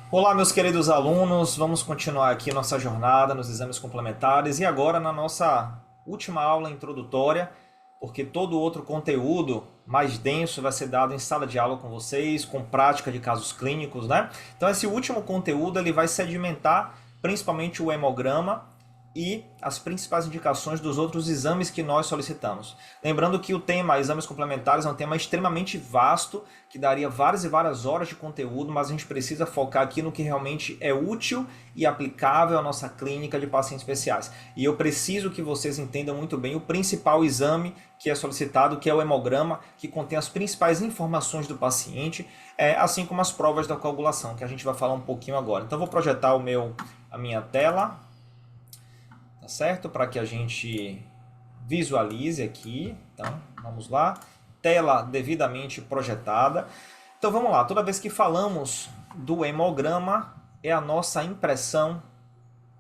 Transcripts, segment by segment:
Olá, meus queridos alunos, vamos continuar aqui nossa jornada nos exames complementares e agora na nossa última aula introdutória, porque todo o outro conteúdo mais denso vai ser dado em sala de aula com vocês, com prática de casos clínicos, né? Então esse último conteúdo ele vai sedimentar principalmente o hemograma e as principais indicações dos outros exames que nós solicitamos. Lembrando que o tema exames complementares é um tema extremamente vasto, que daria várias e várias horas de conteúdo, mas a gente precisa focar aqui no que realmente é útil e aplicável à nossa clínica de pacientes especiais. E eu preciso que vocês entendam muito bem o principal exame que é solicitado, que é o hemograma, que contém as principais informações do paciente, assim como as provas da coagulação, que a gente vai falar um pouquinho agora. Então vou projetar a minha tela, tá certo? Para que a gente visualize aqui. Então, vamos lá. Tela devidamente projetada. Então, vamos lá. Toda vez que falamos do hemograma, é a nossa impressão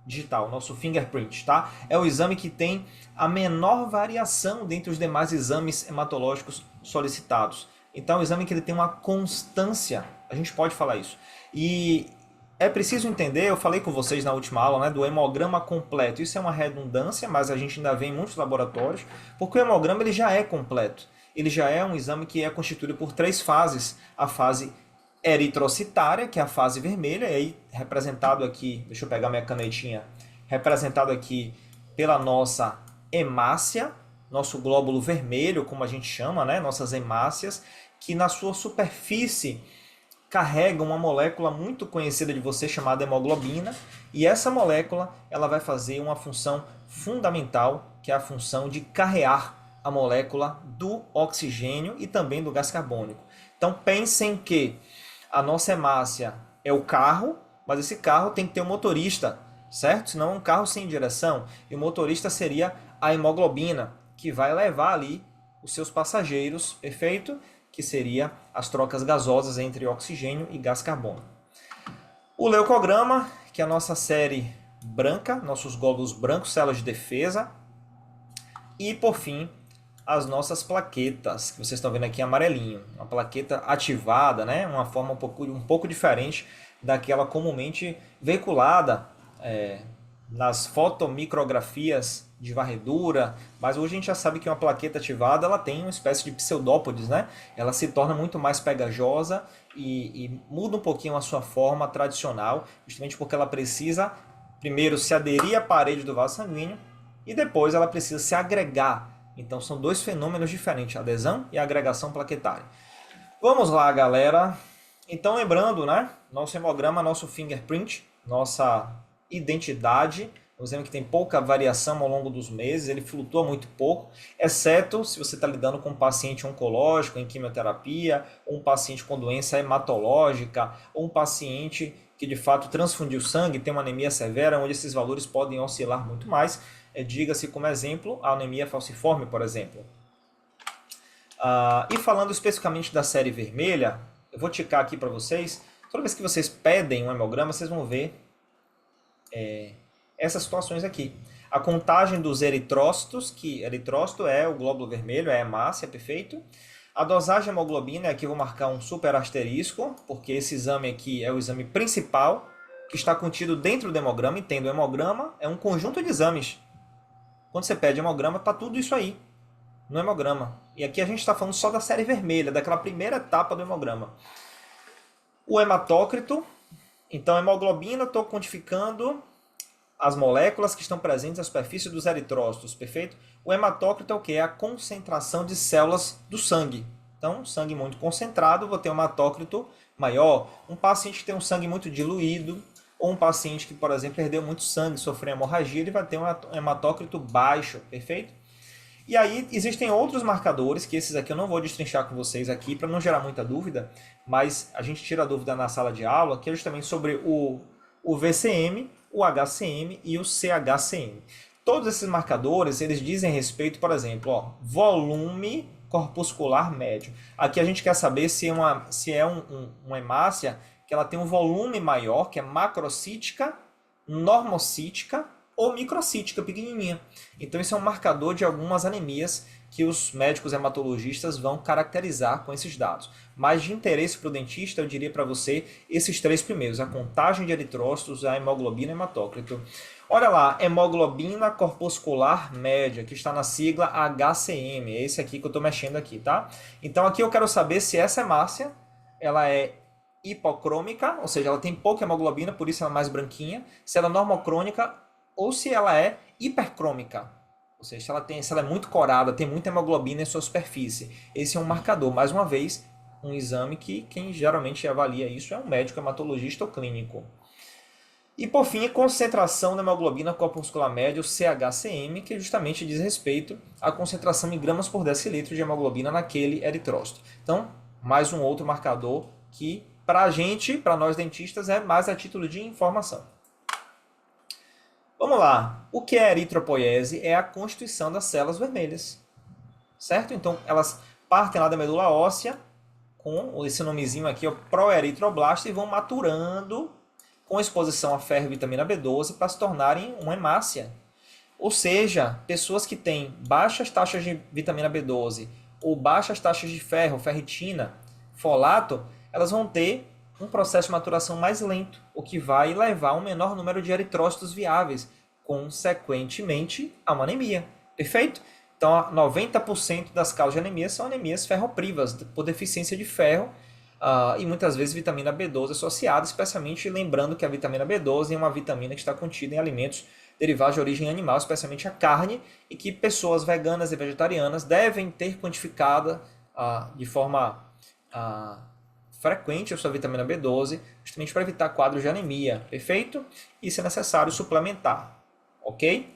digital, nosso fingerprint, tá? É o exame que tem a menor variação dentre os demais exames hematológicos solicitados. Então, é um exame que ele tem uma constância, a gente pode falar isso. E é preciso entender, eu falei com vocês na última aula, né, do hemograma completo. Isso é uma redundância, mas a gente ainda vê em muitos laboratórios, porque o hemograma ele já é completo. Ele já é um exame que é constituído por três fases. A fase eritrocitária, que é a fase vermelha, e aí representado aqui, deixa eu pegar minha canetinha, representado aqui pela nossa hemácia, nosso glóbulo vermelho, como a gente chama, né, nossas hemácias, que na sua superfície carrega uma molécula muito conhecida de você chamada hemoglobina, e essa molécula ela vai fazer uma função fundamental, que é a função de carrear a molécula do oxigênio e também do gás carbônico. Então pensem que a nossa hemácia é o carro, mas esse carro tem que ter um motorista, certo? Senão é um carro sem direção, e o motorista seria a hemoglobina, que vai levar ali os seus passageiros, perfeito? Que seria as trocas gasosas entre oxigênio e gás carbônico. O leucograma, que é a nossa série branca, nossos glóbulos brancos, células de defesa. E, por fim, as nossas plaquetas, que vocês estão vendo aqui em amarelinho. Uma plaqueta ativada, né? Uma forma um pouco diferente daquela comumente veiculada nas fotomicrografias de varredura, mas hoje a gente já sabe que uma plaqueta ativada ela tem uma espécie de pseudópodes, né? Ela se torna muito mais pegajosa e muda um pouquinho a sua forma tradicional, justamente porque ela precisa primeiro se aderir à parede do vaso sanguíneo e depois ela precisa se agregar. Então são dois fenômenos diferentes, a adesão e a agregação plaquetária. Vamos lá, galera. Então lembrando, né? Nosso hemograma, nosso fingerprint, nossa identidade, um exame que tem pouca variação ao longo dos meses, ele flutua muito pouco, exceto se você está lidando com um paciente oncológico em quimioterapia, ou um paciente com doença hematológica, ou um paciente que de fato transfundiu sangue, tem uma anemia severa, onde esses valores podem oscilar muito mais. Diga-se como exemplo a anemia falciforme, por exemplo. E falando especificamente da série vermelha, eu vou ticar aqui para vocês, toda vez que vocês pedem um hemograma, vocês vão ver essas situações aqui. A contagem dos eritrócitos, que eritrócito é o glóbulo vermelho, é a hemácia, perfeito. A dosagem de hemoglobina, aqui eu vou marcar um super asterisco, porque esse exame aqui é o exame principal, que está contido dentro do hemograma. Entendo, o hemograma é um conjunto de exames. Quando você pede hemograma, está tudo isso aí no hemograma. E aqui a gente está falando só da série vermelha, daquela primeira etapa do hemograma. O hematócrito, então a hemoglobina, estou quantificando as moléculas que estão presentes na superfície dos eritrócitos, perfeito? O hematócrito é o que? É a concentração de células do sangue. Então, sangue muito concentrado, vou ter um hematócrito maior. Um paciente que tem um sangue muito diluído, ou um paciente que, por exemplo, perdeu muito sangue, sofreu hemorragia, ele vai ter um hematócrito baixo, perfeito? E aí existem outros marcadores, que esses aqui eu não vou destrinchar com vocês aqui, para não gerar muita dúvida, mas a gente tira a dúvida na sala de aula, que é justamente sobre o VCM, o HCM e o CHCM. Todos esses marcadores, eles dizem respeito, por exemplo, volume corpuscular médio. Aqui a gente quer saber se é uma hemácia que ela tem um volume maior, que é macrocítica, normocítica ou microcítica, pequenininha. Então isso é um marcador de algumas anemias que os médicos hematologistas vão caracterizar com esses dados. Mas de interesse para o dentista, eu diria para você esses três primeiros: a contagem de eritrócitos, a hemoglobina e o hematócrito. Olha lá, hemoglobina corpuscular média, que está na sigla HCM. É esse aqui que eu estou mexendo aqui, tá? Então aqui eu quero saber se essa hemácia ela é hipocrômica, ou seja, ela tem pouca hemoglobina, por isso ela é mais branquinha, se ela é normocrônica ou se ela é hipercrômica, ou seja, se ela é muito corada, tem muita hemoglobina em sua superfície. Esse é um marcador, mais uma vez, um exame que quem geralmente avalia isso é um médico hematologista ou clínico. E por fim, a concentração da hemoglobina corpuscular média, o CHCM, que justamente diz respeito à concentração em gramas por decilitro de hemoglobina naquele eritrócito. Então, mais um outro marcador que, para a gente, para nós dentistas, é mais a título de informação. Vamos lá. O que é eritropoiese? É a constituição das células vermelhas. Certo? Então, elas partem lá da medula óssea, com esse nomezinho aqui, o proeritroblasto, e vão maturando com exposição a ferro e vitamina B12 para se tornarem uma hemácia. Ou seja, pessoas que têm baixas taxas de vitamina B12 ou baixas taxas de ferro, ferritina, folato, elas vão ter um processo de maturação mais lento, o que vai levar a um menor número de eritrócitos viáveis, consequentemente a uma anemia. Perfeito? Então, 90% das causas de anemia são anemias ferroprivas, por deficiência de ferro, e muitas vezes vitamina B12 associada, especialmente lembrando que a vitamina B12 é uma vitamina que está contida em alimentos derivados de origem animal, especialmente a carne, e que pessoas veganas e vegetarianas devem ter quantificada de forma frequente a sua vitamina B12, justamente para evitar quadros de anemia, perfeito? E se é necessário suplementar, ok?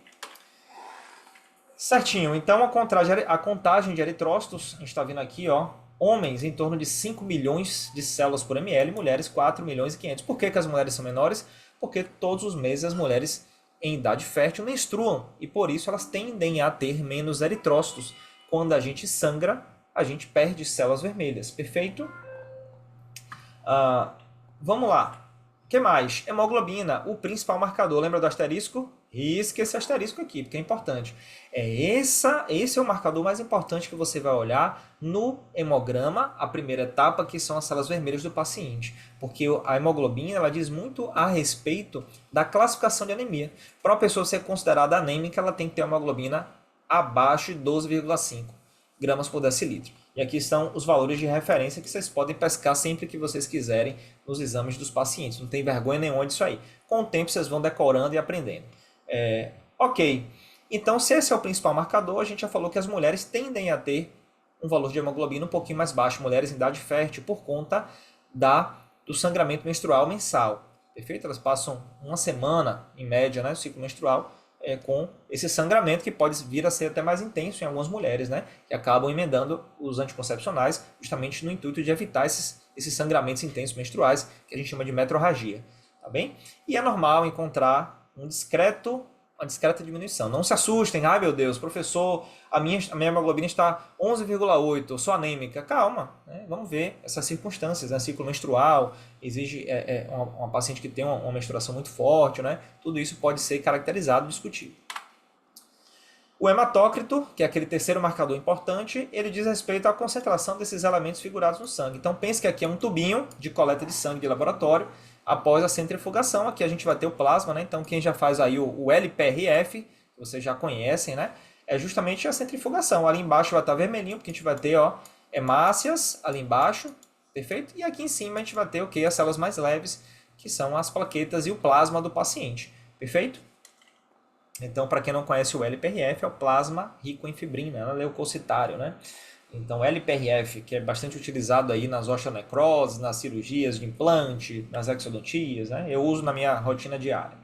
Certinho, então a contagem de eritrócitos, a gente está vendo aqui, ó, homens em torno de 5 milhões de células por ml, mulheres 4 milhões e 500. Por que as mulheres são menores? Porque todos os meses as mulheres em idade fértil menstruam e por isso elas tendem a ter menos eritrócitos. Quando a gente sangra, a gente perde células vermelhas, perfeito? Vamos lá. O que mais? Hemoglobina, o principal marcador. Lembra do asterisco? Risque esse asterisco aqui, porque é importante. Esse é o marcador mais importante que você vai olhar no hemograma, a primeira etapa, que são as células vermelhas do paciente. Porque a hemoglobina ela diz muito a respeito da classificação de anemia. Para uma pessoa ser considerada anêmica, ela tem que ter uma hemoglobina abaixo de 12,5 gramas por decilitro. E aqui estão os valores de referência que vocês podem pescar sempre que vocês quiserem nos exames dos pacientes. Não tem vergonha nenhuma disso aí. Com o tempo vocês vão decorando e aprendendo. Ok. Então, se esse é o principal marcador, a gente já falou que as mulheres tendem a ter um valor de hemoglobina um pouquinho mais baixo. Mulheres em idade fértil por conta do sangramento menstrual mensal. Perfeito? Elas passam uma semana, em média, no ciclo menstrual, com esse sangramento que pode vir a ser até mais intenso em algumas mulheres, né? Que acabam emendando os anticoncepcionais justamente no intuito de evitar esses sangramentos intensos menstruais, que a gente chama de metrorragia, tá bem? E é normal encontrar uma discreta diminuição. Não se assustem, ai meu Deus, professor, a minha hemoglobina está 11,8, eu sou anêmica. Calma, né? Vamos ver essas circunstâncias, né? Ciclo menstrual, exige uma paciente que tem uma menstruação muito forte, né? Tudo isso pode ser caracterizado e discutido. O hematócrito, que é aquele terceiro marcador importante, ele diz respeito à concentração desses elementos figurados no sangue. Então pense que aqui é um tubinho de coleta de sangue de laboratório. Após a centrifugação, aqui a gente vai ter o plasma, né? Então quem já faz aí o LPRF, que vocês já conhecem, né? É justamente a centrifugação. Ali embaixo vai estar vermelhinho, porque a gente vai ter, ó, hemácias ali embaixo, perfeito? E aqui em cima a gente vai ter o quê? As células mais leves, que são as plaquetas e o plasma do paciente, perfeito? Então, para quem não conhece o LPRF, é o plasma rico em fibrina, é leucocitário, né? Então, LPRF, que é bastante utilizado aí nas osteonecroses, nas cirurgias de implante, nas exodontias, né? Eu uso na minha rotina diária.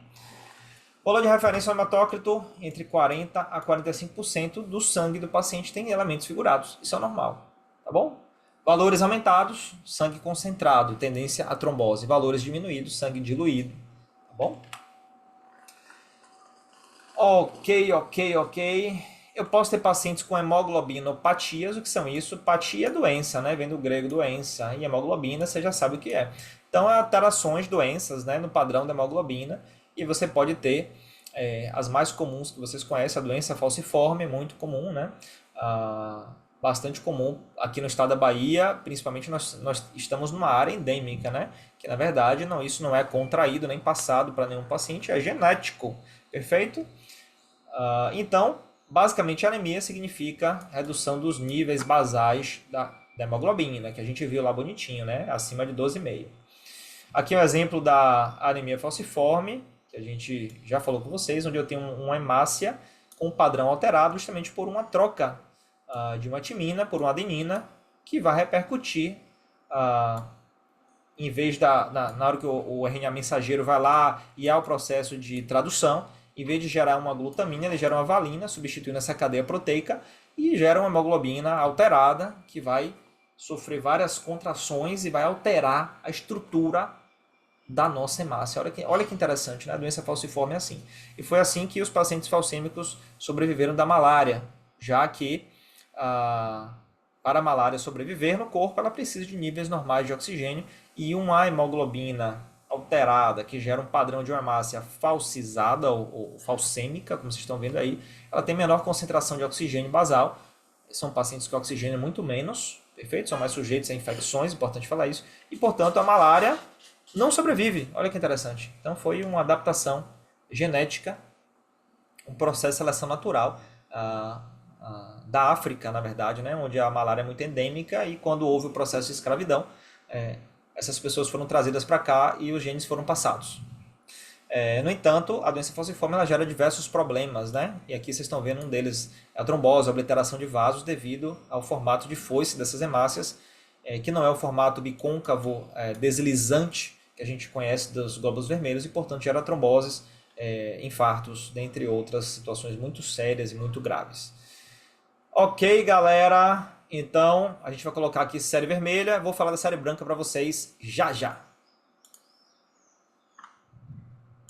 Valor de referência ao hematócrito, entre 40% a 45% do sangue do paciente tem elementos figurados. Isso é normal, tá bom? Valores aumentados, sangue concentrado, tendência à trombose. Valores diminuídos, sangue diluído, tá bom? Ok. Eu posso ter pacientes com hemoglobinopatias. O que são isso? Patia é doença, né? Vem do grego doença. E hemoglobina, você já sabe o que é. Então, é alterações, doenças, né? No padrão da hemoglobina. E você pode ter as mais comuns que vocês conhecem. A doença falciforme é muito comum, né? bastante comum aqui no estado da Bahia, principalmente nós estamos numa área endêmica, né? Que na verdade não, isso não é contraído nem passado para nenhum paciente, é genético, perfeito? Então, basicamente, anemia significa redução dos níveis basais da hemoglobina, que a gente viu lá bonitinho, né? Acima de 12,5. Aqui é um exemplo da anemia falciforme, que a gente já falou com vocês, onde eu tenho uma hemácia com um padrão alterado justamente por uma troca de uma timina por uma adenina, que vai repercutir, em vez na hora que o RNA mensageiro vai lá e há o processo de tradução, em vez de gerar uma glutamina, ele gera uma valina, substituindo essa cadeia proteica, e gera uma hemoglobina alterada, que vai sofrer várias contrações e vai alterar a estrutura da nossa hemácia. Olha que interessante, né? A doença falciforme é assim. E foi assim que os pacientes falcêmicos sobreviveram da malária, já que para a malária sobreviver no corpo, ela precisa de níveis normais de oxigênio e uma hemoglobina alterada, que gera um padrão de uma hemácia falcizada ou falcêmica, como vocês estão vendo aí, ela tem menor concentração de oxigênio basal. São pacientes com oxigênio muito menos, perfeito? São mais sujeitos a infecções, importante falar isso. E, portanto, a malária não sobrevive. Olha que interessante. Então, foi uma adaptação genética, um processo de seleção natural da África, na verdade, né? Onde a malária é muito endêmica e quando houve o processo de escravidão, essas pessoas foram trazidas para cá e os genes foram passados. No entanto, a doença falciforme ela gera diversos problemas, né? E aqui vocês estão vendo um deles, é a trombose, a obliteração de vasos devido ao formato de foice dessas hemácias, que não é o formato bicôncavo deslizante que a gente conhece dos glóbulos vermelhos e, portanto, gera tromboses, infartos, dentre outras situações muito sérias e muito graves. Ok, galera. Então, a gente vai colocar aqui série vermelha. Vou falar da série branca para vocês já já.